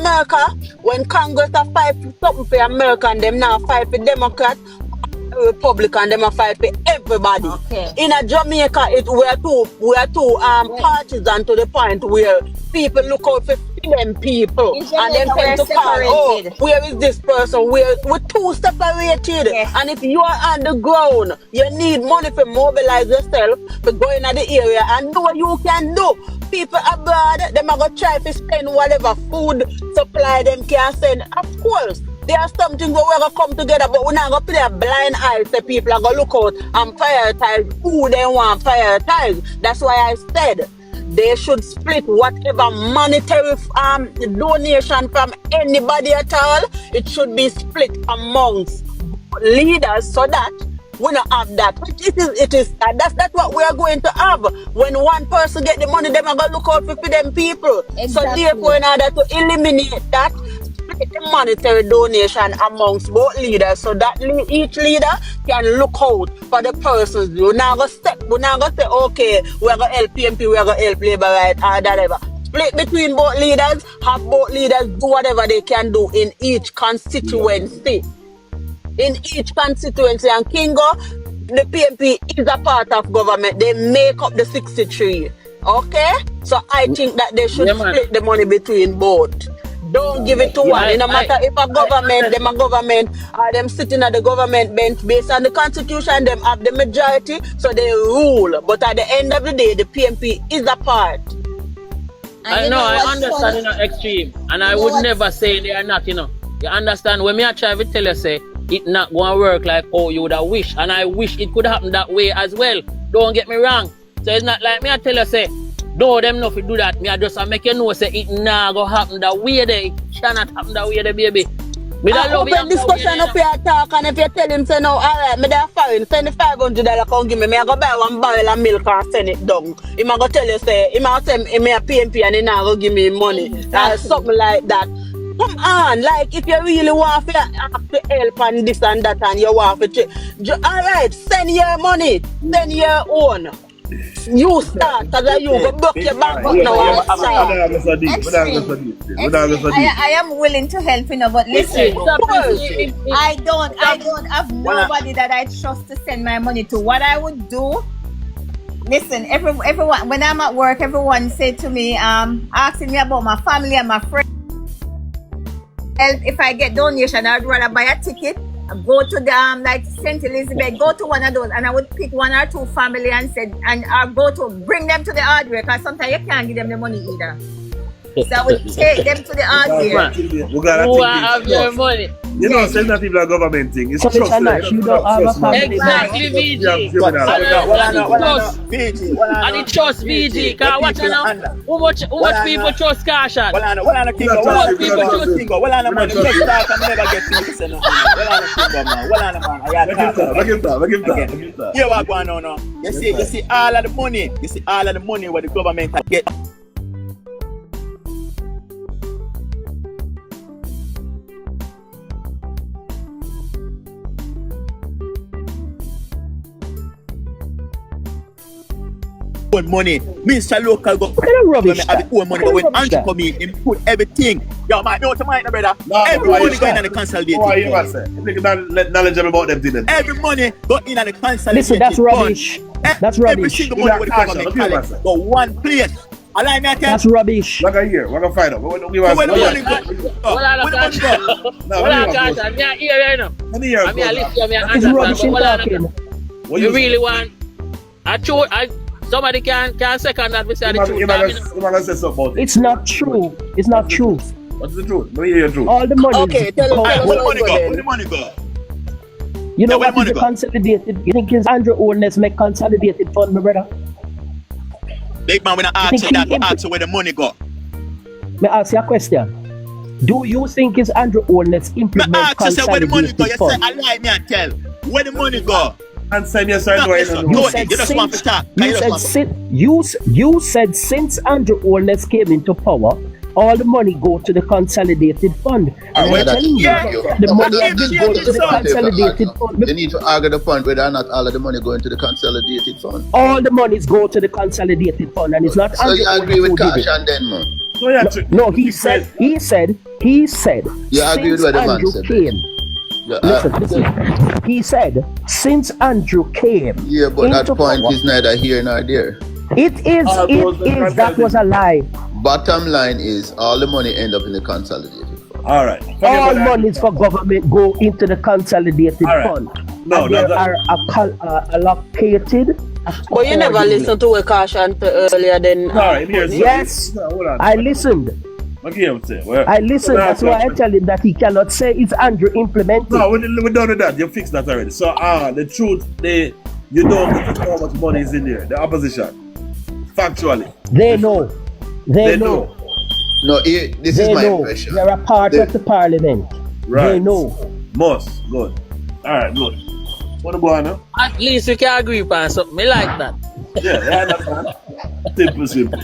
America, when Congress are fight for something for America and them now fight for Democrat, Republican, them a fight for everybody. Okay. In a Jamaica, we are too partisan to the point where people look out for them people In and then Jamaica, tend to we're call, oh, separated. where is this person? We're too separated. Yes. And if you are on the ground, you need money to mobilize yourself to go in the area and do what you can do. People abroad, them are going to try to spend whatever food supply them can send. Of course, there are some things where we're going to come together, but we're not going to play a blind eye so people are going to look out and prioritize who they want to prioritize. That's why I said they should split whatever monetary donation from anybody at all. It should be split amongst leaders so that we don't have that. That's what we are going to have. When one person get the money, them are going to look out for them people. Exactly. So therefore, in order to eliminate that, split the monetary donation amongst both leaders so that each leader can look out for the persons. We're not going to say, okay, we're going to help PMP, we're going to help Labour right, or whatever. Split between both leaders, have both leaders do whatever they can do in each constituency. In each constituency, and Kingo, the PMP is a part of government. They make up the 63. Okay? So I think that they should split the money between both. Don't give it to one. It no matter if a government, them a government, or them sitting at the government bench based on the constitution, them have the majority, so they rule. But at the end of the day, the PMP is a part. I know, I understand, extreme. And I would never say they are not, You understand? When me I try to tell you, say, it not going to work like how you would have wished. And I wish it could happen that way as well. Don't get me wrong. So it's not like me I tell you, say, no, them not to do that. Me I just make you know, say, it not going to happen that way there. It cannot happen that way there, baby. Me don't love open discussion up here talk, and if you tell him, say, no, all right, me there foreign, send the $500 come give me. Me I go buy one barrel of milk and send it down. He might go tell you, say, he might say, me a PMP and he not go give me money. Something like that. Come on, like if you really want to have to help and this and that and you want to alright, send your money, send your own. You start, because you go book your bank up now and start. I am willing to help, but listen, I don't have nobody that I trust to send my money to. What I would do, listen, everyone, when I'm at work, everyone say to me, asking me about my family and my friends. If I get donation, I'd rather buy a ticket, go to the like St. Elizabeth, go to one of those, and I would pick one or two family and go to bring them to the hardware, because sometimes you can't give them the money either. So I would take them to the hardware. Who have your money? Send that people a government thing. It's so trust. You don't have a family. Exactly, VG. And it trust VG. Because watch now. How much people trust Caution? Here what going on now? You see all of the money. You see all of the money where the government get. Money, Mr. Local government have its own money, but when ANJU come in, he put everything. Yo, man, you know what I mean, brother? Every money going in the consolidated fund. You knowledgeable about them things. Every money go in the consolidated Listen, that's rubbish. That's rubbish. Every single money with the government collect, but one place. Allow me to tell that's rubbish. We're going to find out. Where the money go? Where the money go? It's rubbish in talking. You really want? Somebody can second that. We say the truth. It's not true. It's not true. What's the truth? Let me hear your truth. All the money. Okay, tell us where the money go? Where the money go? You know what is the consolidated? You think it's ANJU owners make consolidated fund, my brother? Big man, when I ask you that, I ask you where the money go. May I ask you a question? Do you think it's ANJU owners implement consolidated where the money go? You fund? say, allow me and tell. Where the money go? Answer me, sir. You said since ANJU owners came into power, all the money go to the consolidated fund. And I'm telling you, the money has been going to the consolidated fund. You need to argue the point whether or not all of the money going to the consolidated fund. All the monies go to the consolidated fund, and it's not. So you agree with Caution then, man? No, he said He said, You agree with since what the man Andrew said? came, listen. He said, since Andrew came, Yeah, but that into point power, is neither here nor there. it is, that was a lie. Bottom line is all the money end up in the consolidated fund. All right. All monies for government go into the consolidated fund. No, and there are allocated. But you never listened to a caution earlier then. Yes, I listened. I listened. That's why I tell him that he cannot say it's Andrew implemented. No, we're done with that. You fixed that already. So, the truth, you don't know how much money is in there. The opposition. Factually. They know. They know. No, this is my impression. They're a part of the parliament. Right. They know. Most. Good. Alright, good. What about now? At least we can agree upon something. Me like that. Yeah, understand. Simple.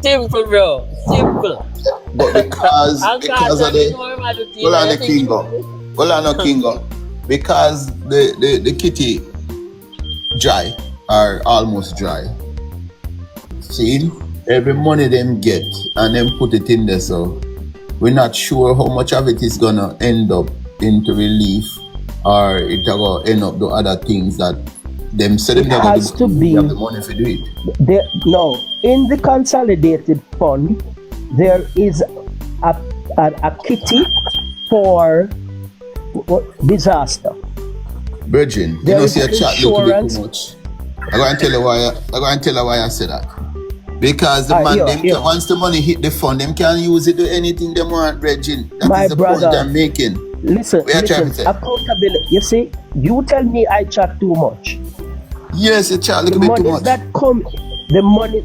Simple, bro. Simple. But because of the Kingo, because the kitty dry or almost dry. See, every money them get and them put it in there, so we're not sure how much of it is gonna end up into relief or it gonna end up to other things that them said them has to be have the money to do it. No, in the consolidated fund, there is a kitty for disaster. Virgin, you know, see a chat little bit too much. I'm going to tell you why I say that. Because the man, once the money hit the fund, them can use it to anything they want, Virgin. That is the point I'm making. Listen, accountability. You see, you tell me I chat too much. Yes, you chat a little bit too much. The money.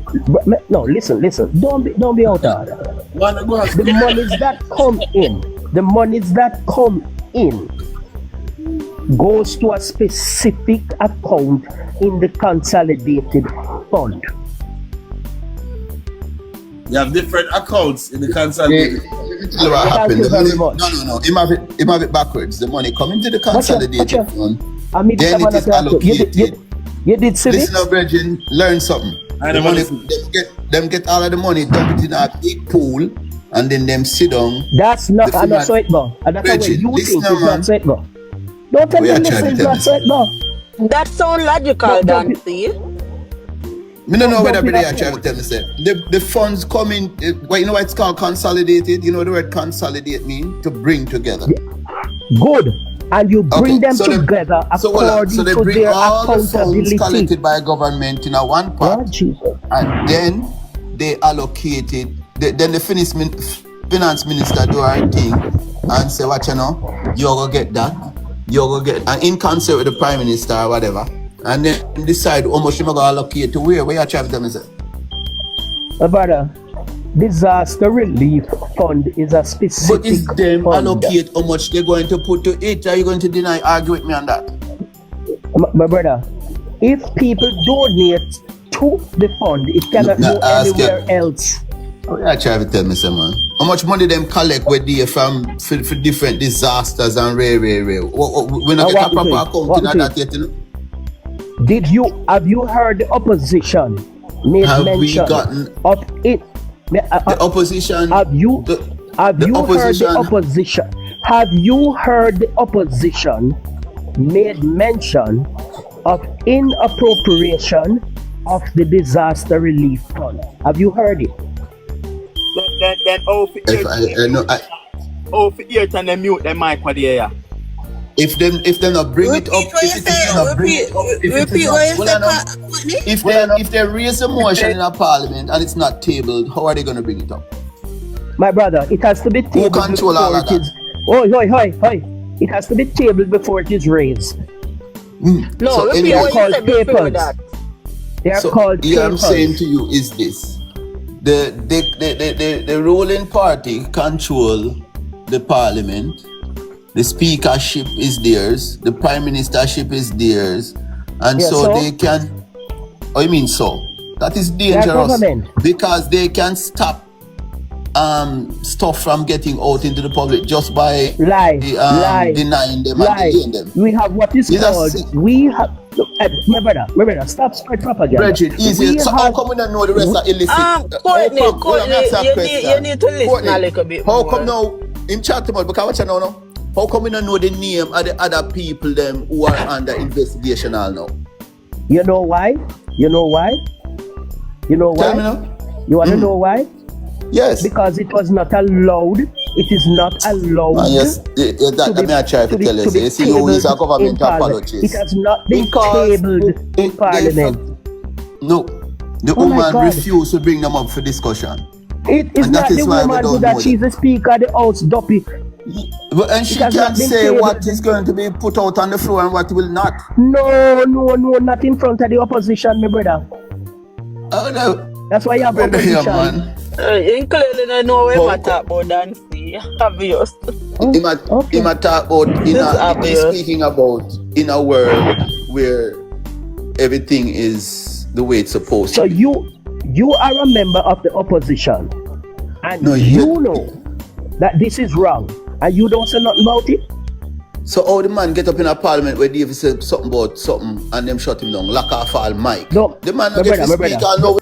No, listen. Don't be out of order. The monies that come in goes to a specific account in the consolidated fund. You have different accounts in the consolidated. Thank you very much. No. It might be backwards. The money coming to the consolidated fund. Then it is allocated. You did see Listen up, Virgin. Learn something. Them get all of the money, dump it in a big pool, and then them sit down. That's not so it go. And that's the way you think it's not so it go. Don't tell me it's not so it go. That sound logical, Dan. See? I don't know whether they are trying to tell me that the funds come in. You know what it's called? Consolidated. You know the word consolidate mean to bring together. Good. And you bring them together according to their accountability. Funds collected by government in a one part, and then they allocate it. Then the finance minister do her thing and say, "What you know? You're gonna get that. You're gonna get," and in concert with the prime minister or whatever, and then decide how much you're gonna allocate to where you try to tell me say. Brother, disaster relief fund is a specific. But is them fund. Allocate how much they're going to put to it? Are you going to argue with me on that? My brother, if people donate to the fund, it cannot go anywhere else. I try to tell me, man. How much money them collect with there from for different disasters and rare. We not get a proper account in that yet, you know? Have you heard the opposition made mention of it? The opposition. Have you heard the opposition? Have you heard the opposition made mention of inappropriation of the disaster relief fund? Have you heard it? Then and then mute them mic for the air. If they not bring it up, if they raise a motion in a parliament and it's not tabled, how are they going to bring it up? My brother, it has to be tabled before it is. It has to be tabled before it is raised. No, so they are called papers. They are called papers. What I'm saying to you is this: the ruling party control the parliament. The speakership is theirs, the prime ministership is theirs, and so they can. Oh, you mean so? That is dangerous because they can stop stuff from getting out into the public just by denying them and delaying them. We have what is called, my brother, stop spread propaganda. Bridget, easy. So how come we don't know the rest are illicit? Courtney, you need to listen a little bit how more. come now, him chat about, because what you know now? How come we don't know the name of the other people them who are under investigation all now? You know why? You know why? You know why? Tell me now. You want to know why? Yes. Because it was not allowed. It is not allowed. Yes, that may I try to tell you. You see, you is a government apologist. It has not been tabled in Parliament. No. The woman refused to bring them up for discussion. It is not the woman who that she's the Speaker of the House, Duppy. And she can say what is going to be put out on the floor and what will not. No, not in front of the opposition, my brother. Oh no. That's why you have opposition. You clearly know what I talk about Nancy. Obvious. He might talk about he's speaking about in a world where everything is the way it's supposed to be. So you are a member of the opposition, and you know that this is wrong, and you don't say nothing about it. So how the man get up in a parliament where David said something about something and them shut him down, lock off all mic. No, the man get to speak and know